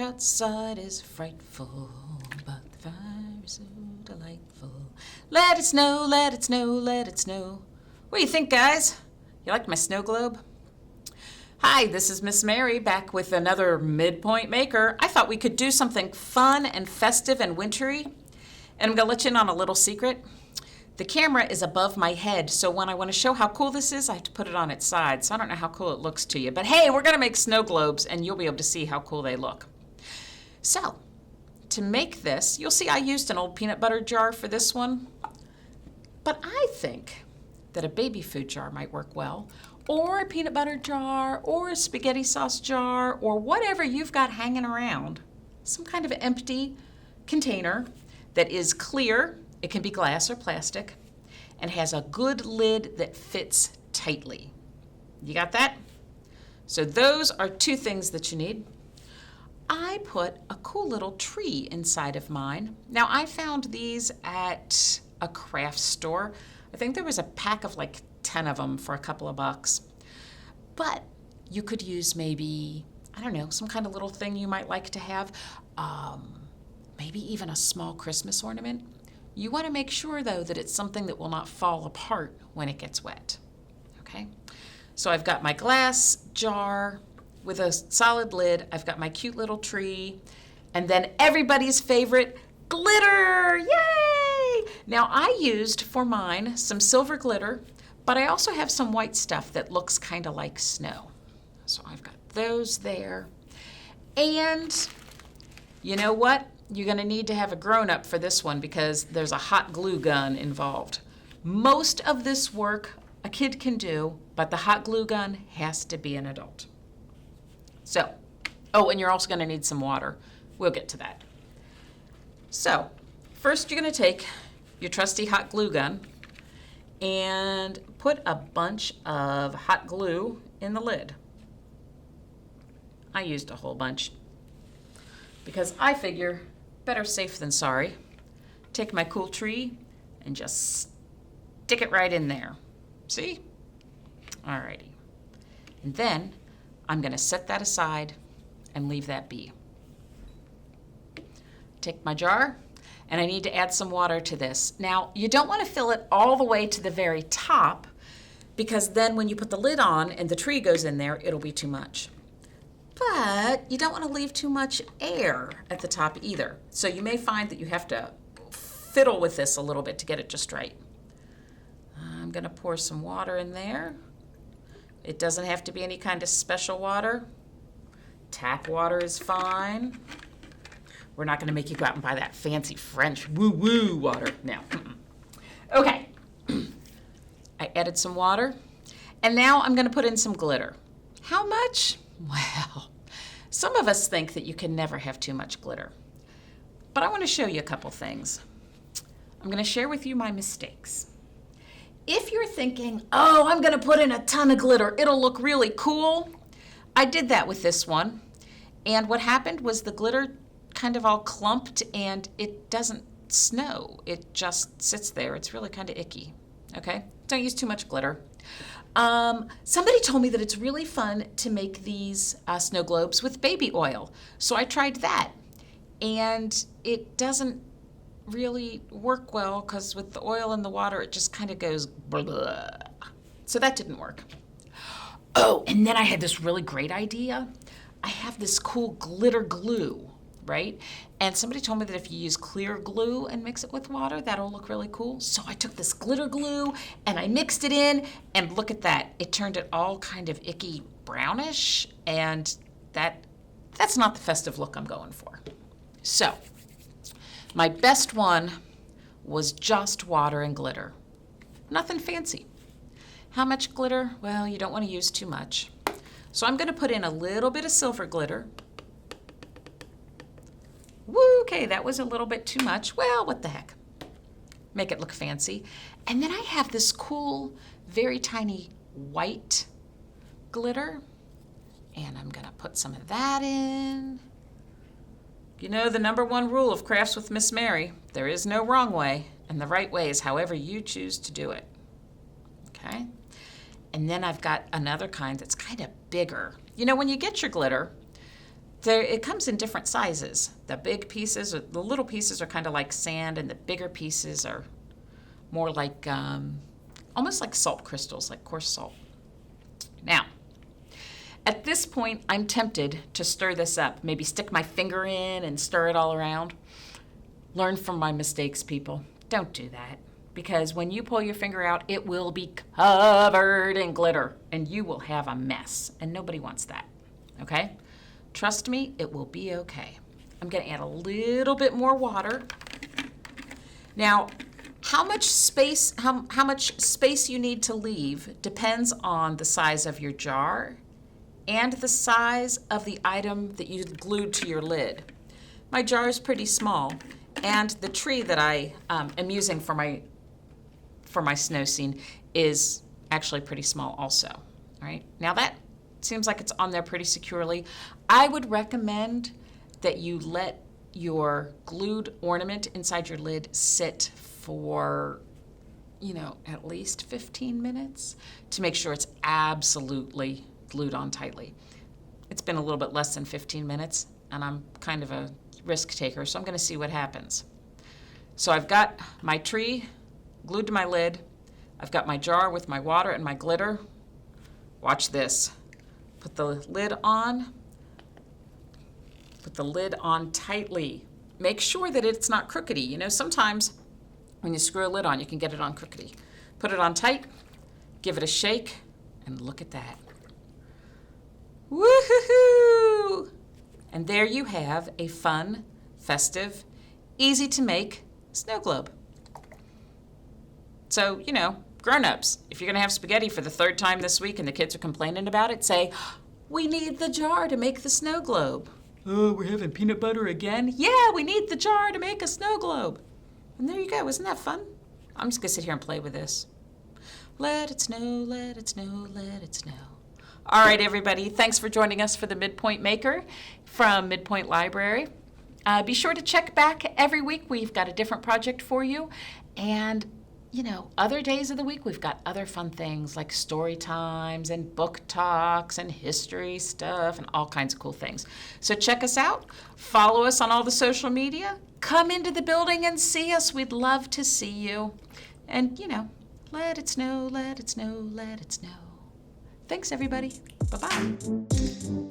outside is frightful, but the fire is so delightful. Let it snow, let it snow, let it snow. What do you think, guys? You like my snow globe? Hi, this is Miss Mary back with another MidPointe Maker. I thought we could do something fun and festive and wintry. And I'm going to let you in on a little secret. The camera is above my head, so when I want to show how cool this is, I have to put it on its side. So I don't know how cool it looks to you. But hey, we're going to make snow globes, and you'll be able to see how cool they look. So, to make this, you'll see I used an old peanut butter jar for this one. But I think that a baby food jar might work well, or a peanut butter jar, or a spaghetti sauce jar, or whatever you've got hanging around. Some kind of empty container that is clear. It can be glass or plastic, and has a good lid that fits tightly. You got that? So those are two things that you need. I put a cool little tree inside of mine. Now, I found these at a craft store. I think there was a pack of like 10 of them for a couple of bucks. But you could use maybe, I don't know, some kind of little thing you might like to have. Maybe even a small Christmas ornament. You want to make sure, though, that it's something that will not fall apart when it gets wet. Okay? So I've got my glass jar with a solid lid. I've got my cute little tree. And then everybody's favorite, glitter! Yay! Now, I used for mine some silver glitter, but I also have some white stuff that looks kind of like snow. So I've got those there. And you know what? You're going to need to have a grown-up for this one because there's a hot glue gun involved. Most of this work a kid can do, but the hot glue gun has to be an adult. So, oh, and you're also going to need some water. We'll get to that. So, first you're going to take your trusty hot glue gun and put a bunch of hot glue in the lid. I used a whole bunch because I figure better safe than sorry. Take my cool tree and just stick it right in there. See? Alrighty. And then I'm going to set that aside and leave that be. Take my jar, and I need to add some water to this. Now, you don't want to fill it all the way to the very top because then when you put the lid on and the tree goes in there, it'll be too much. But you don't want to leave too much air at the top either. So you may find that you have to fiddle with this a little bit to get it just right. I'm going to pour some water in there. It doesn't have to be any kind of special water. Tap water is fine. We're not going to make you go out and buy that fancy French woo-woo water now. Okay. I added some water. And now I'm going to put in some glitter. How much? Well, some of us think that you can never have too much glitter. But I want to show you a couple things. I'm going to share with you my mistakes. If you're thinking, oh, I'm going to put in a ton of glitter, it'll look really cool. I did that with this one. And what happened was the glitter kind of all clumped and it doesn't snow. It just sits there. It's really kind of icky. Okay? Don't use too much glitter. Somebody told me that it's really fun to make these snow globes with baby oil. So I tried that. And it doesn't really work well because with the oil and the water, it just kind of goes blah. So that didn't work. Oh, and then I had this really great idea. I have this cool glitter glue, right? And somebody told me that if you use clear glue and mix it with water, that'll look really cool. So I took this glitter glue and I mixed it in, and look at that. It turned it all kind of icky brownish, and that's not the festive look I'm going for. So my best one was just water and glitter. Nothing fancy. How much glitter? Well, you don't want to use too much. So I'm going to put in a little bit of silver glitter. Woo, okay, that was a little bit too much. Well, what the heck? Make it look fancy. And then I have this cool, very tiny white glitter. And I'm going to put some of that in. You know the number one rule of Crafts with Miss Mary, there is no wrong way, and the right way is however you choose to do it. Okay? And then I've got another kind that's kind of bigger. You know, when you get your glitter, It comes in different sizes. The big pieces, the little pieces are kind of like sand, and the bigger pieces are more like, almost like salt crystals, like coarse salt. Now, at this point, I'm tempted to stir this up. Maybe stick my finger in and stir it all around. Learn from my mistakes, people. Don't do that. Because when you pull your finger out, it will be covered in glitter, and you will have a mess, and nobody wants that, okay? Trust me, it will be okay. I'm gonna add a little bit more water. Now, how much space you need to leave depends on the size of your jar and the size of the item that you glued to your lid. My jar is pretty small, and the tree that I am using for my snow scene is actually pretty small also. All right, now that seems like it's on there pretty securely. I would recommend that you let your glued ornament inside your lid sit for, at least 15 minutes to make sure it's absolutely glued on tightly. It's been a little bit less than 15 minutes, and I'm kind of a risk taker, so I'm gonna see what happens. So I've got my tree glued to my lid. I've got my jar with my water and my glitter. Watch this. Put the lid on. Put the lid on tightly. Make sure that it's not crookedy. Sometimes when you screw a lid on, you can get it on crookedy. Put it on tight, give it a shake, and look at that. Woo-hoo-hoo! And there you have a fun, festive, easy to make snow globe. So, grown-ups, if you're gonna have spaghetti for the 3rd time this week and the kids are complaining about it, say, we need the jar to make the snow globe. Oh, we're having peanut butter again? Yeah, we need the jar to make a snow globe. And there you go, isn't that fun? I'm just gonna sit here and play with this. Let it snow, let it snow, let it snow. All right, everybody, thanks for joining us for the MidPointe Maker from MidPointe Library. Be sure to check back every week. We've got a different project for you. And other days of the week, we've got other fun things like story times and book talks and history stuff and all kinds of cool things. So check us out. Follow us on all the social media. Come into the building and see us. We'd love to see you. And, let it snow, let it snow, let it snow. Thanks, everybody. Bye-bye.